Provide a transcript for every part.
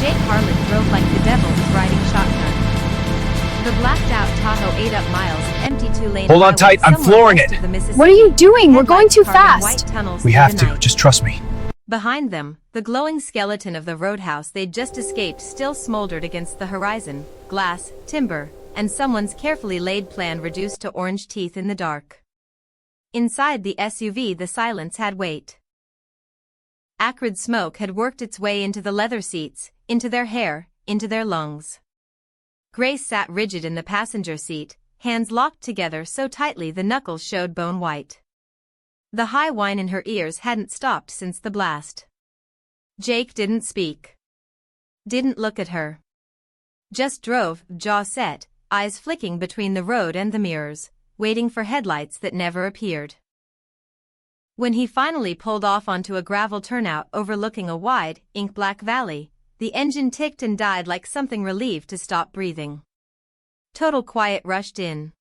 Jake Harlan drove like the devil was riding shotgun. The blacked-out Tahoe ate up miles of empty two-lane Hold on highways tight, I'm somewhere flooring west it. of the Mississippi. What are you doing? We're going Headlights too carving white fast. tunnels We through have the to, night. just trust me. Behind them, the glowing skeleton of the roadhouse they'd just escaped still smoldered against the horizon, glass, timber, and someone's carefully laid plan reduced to orange teeth in the dark. Inside the SUV, the silence had weight. Acrid smoke had worked its way into the leather seats, into their hair, into their lungs. Grace sat rigid in the passenger seat, hands locked together so tightly the knuckles showed bone white. The high whine in her ears hadn't stopped since the blast. Jake didn't speak. Didn't look at her. Just drove, jaw set, eyes flicking between the road and the mirrors, waiting for headlights that never appeared. When he finally pulled off onto a gravel turnout overlooking a wide, ink-black valley, the engine ticked and died like something relieved to stop breathing. Total quiet rushed in.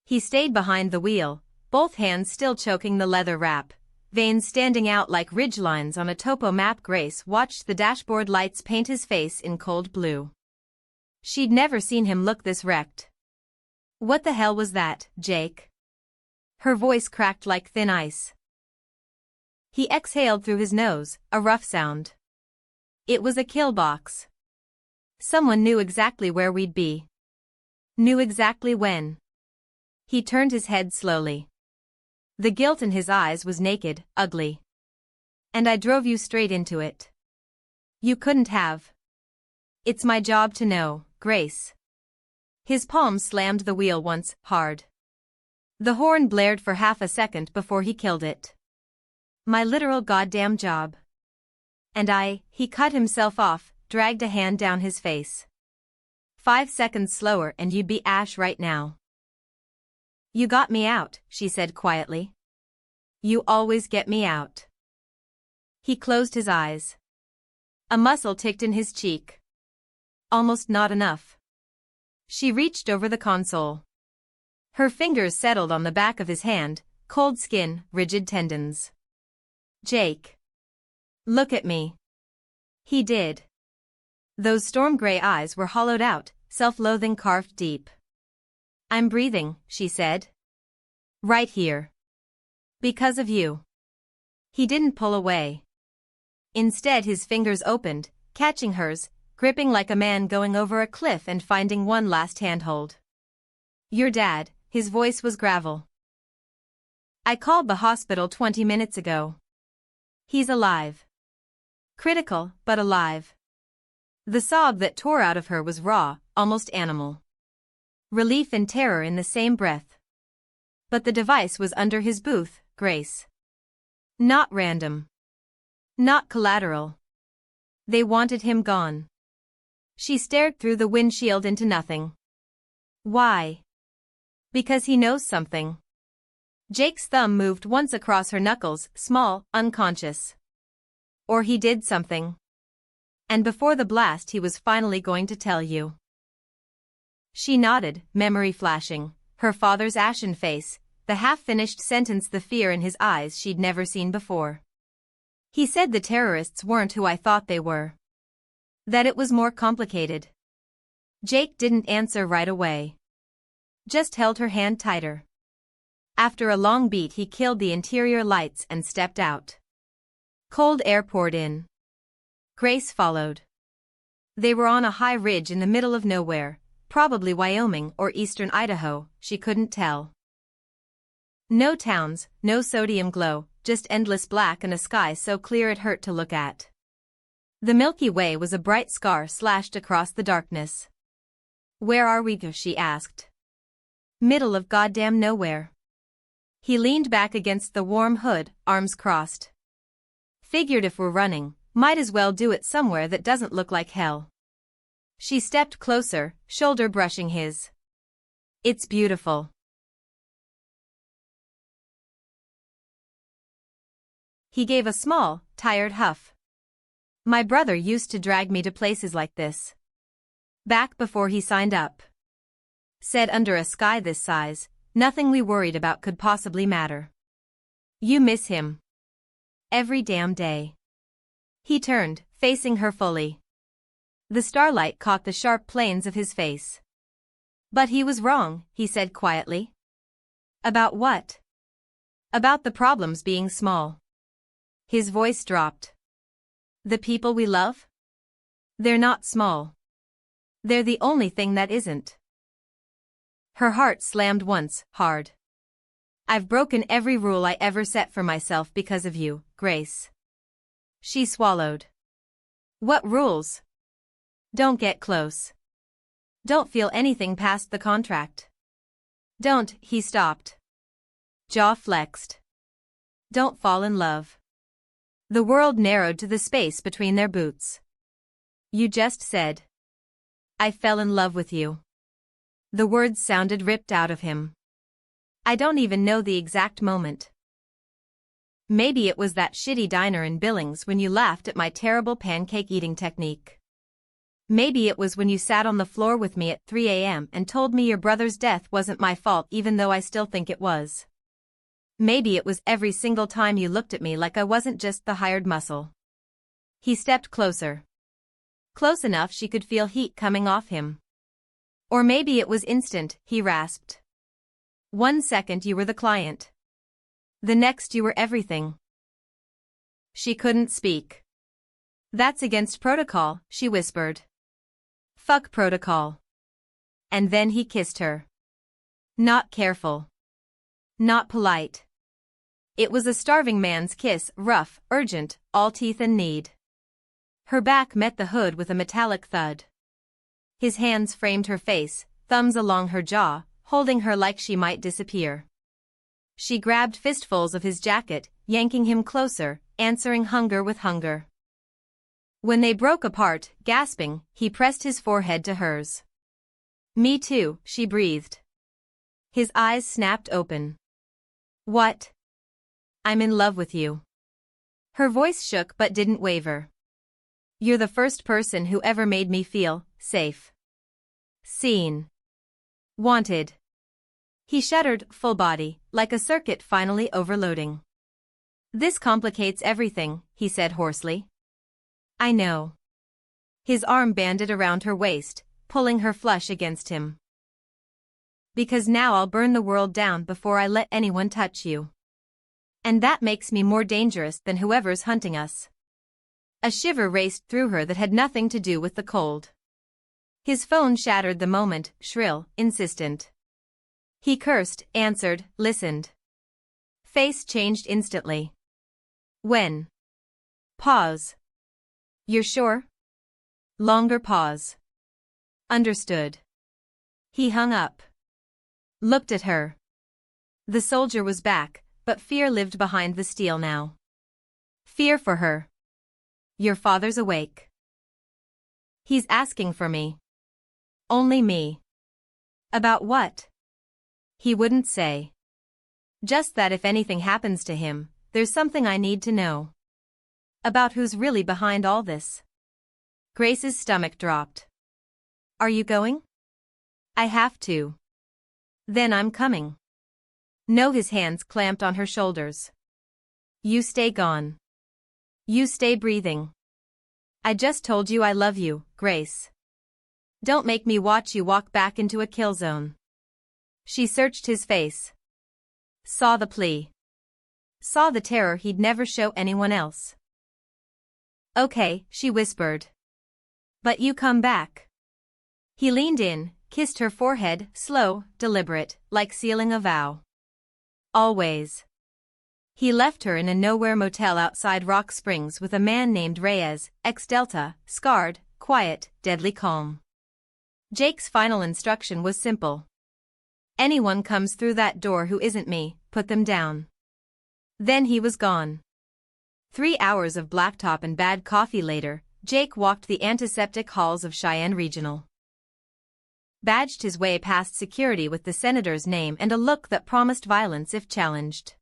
He stayed behind the wheel, both hands still choking the leather wrap, veins standing out like ridgelines on a topo map. Grace watched the dashboard lights paint his face in cold blue. She'd never seen him look this wrecked. "What the hell was that, Jake?" Her voice cracked like thin ice. He exhaled through his nose, a rough sound. It was a kill box. Someone knew exactly where we'd be. Knew exactly when. He turned his head slowly. The guilt in his eyes was naked, ugly. "And I drove you straight into it. You couldn't have. It's my job to know, Grace." His palm slammed the wheel once, hard. The horn blared for half a second before he killed it. "My literal goddamn job." And he cut himself off, dragged a hand down his face. 5 seconds slower and you'd be ash right now. "You got me out," she said quietly. "You always get me out." He closed his eyes. A muscle ticked in his cheek. Almost not enough. She reached over the console. Her fingers settled on the back of his hand, cold skin, rigid tendons. "Jake. Look at me." He did. Those storm-gray eyes were hollowed out, self-loathing carved deep. "I'm breathing," she said. "Right here. Because of you." He didn't pull away. Instead his fingers opened, catching hers, gripping like a man going over a cliff and finding one last handhold. "Your dad," his voice was gravel. "I called the hospital 20 minutes ago. He's alive. Critical, but alive." The sob that tore out of her was raw, almost animal. Relief and terror in the same breath. But the device was under his booth, Grace. Not random. Not collateral. They wanted him gone. She stared through the windshield into nothing. Why? Because he knows something. Jake's thumb moved once across her knuckles, small, unconscious. Or he did something. And before the blast he was finally going to tell you. She nodded, memory flashing, her father's ashen face, the half-finished sentence, the fear in his eyes she'd never seen before. "He said the terrorists weren't who I thought they were. That it was more complicated." Jake didn't answer right away. Just held her hand tighter. After a long beat he killed the interior lights and stepped out. Cold air poured in. Grace followed. They were on a high ridge in the middle of nowhere, probably Wyoming or eastern Idaho, she couldn't tell. No towns, no sodium glow, just endless black and a sky so clear it hurt to look at. The Milky Way was a bright scar slashed across the darkness. "Where are we?" she asked. "Middle of goddamn nowhere." He leaned back against the warm hood, arms crossed. "Figured if we're running, might as well do it somewhere that doesn't look like hell." She stepped closer, shoulder brushing his. "It's beautiful." He gave a small, tired huff. "My brother used to drag me to places like this. Back before he signed up. Said under a sky this size, nothing we worried about could possibly matter. You miss him. Every damn day." He turned, facing her fully. The starlight caught the sharp planes of his face. But he was wrong, he said quietly. About what? About the problems being small. His voice dropped. The people we love? They're not small. They're the only thing that isn't. Her heart slammed once, hard. I've broken every rule I ever set for myself because of you, Grace. She swallowed. What rules? Don't get close. Don't feel anything past the contract. Don't, he stopped. Jaw flexed. Don't fall in love. The world narrowed to the space between their boots. You just said. I fell in love with you. The words sounded ripped out of him. I don't even know the exact moment. Maybe it was that shitty diner in Billings when you laughed at my terrible pancake eating technique. Maybe it was when you sat on the floor with me at 3 a.m. and told me your brother's death wasn't my fault even though I still think it was. Maybe it was every single time you looked at me like I wasn't just the hired muscle. He stepped closer. Close enough she could feel heat coming off him. Or maybe it was instant, he rasped. 1 second you were the client. The next you were everything. She couldn't speak. That's against protocol, she whispered. Fuck protocol. And then he kissed her. Not careful. Not polite. It was a starving man's kiss, rough, urgent, all teeth and need. Her back met the hood with a metallic thud. His hands framed her face, thumbs along her jaw, holding her like she might disappear. She grabbed fistfuls of his jacket, yanking him closer, answering hunger with hunger. When they broke apart, gasping, he pressed his forehead to hers. Me too, she breathed. His eyes snapped open. What? I'm in love with you. Her voice shook but didn't waver. You're the first person who ever made me feel safe. Seen. Wanted. He shuddered, full body, like a circuit finally overloading. This complicates everything, he said hoarsely. I know. His arm banded around her waist, pulling her flush against him. Because now I'll burn the world down before I let anyone touch you. And that makes me more dangerous than whoever's hunting us. A shiver raced through her that had nothing to do with the cold. His phone shattered the moment, shrill, insistent. He cursed, answered, listened. Face changed instantly. When? Pause. You're sure? Longer pause. Understood. He hung up. Looked at her. The soldier was back, but fear lived behind the steel now. Fear for her. Your father's awake. He's asking for me. Only me. About what? He wouldn't say. Just that if anything happens to him, there's something I need to know. About who's really behind all this. Grace's stomach dropped. Are you going? I have to. Then I'm coming. No, his hands clamped on her shoulders. You stay gone. You stay breathing. I just told you I love you, Grace. Don't make me watch you walk back into a kill zone. She searched his face. Saw the plea. Saw the terror he'd never show anyone else. Okay, she whispered. But you come back. He leaned in, kissed her forehead, slow, deliberate, like sealing a vow. Always. He left her in a nowhere motel outside Rock Springs with a man named Reyes, ex-Delta, scarred, quiet, deadly calm. Jake's final instruction was simple. Anyone comes through that door who isn't me, put them down. Then he was gone. 3 hours of blacktop and bad coffee later, Jake walked the antiseptic halls of Cheyenne Regional. Badged his way past security with the senator's name and a look that promised violence if challenged.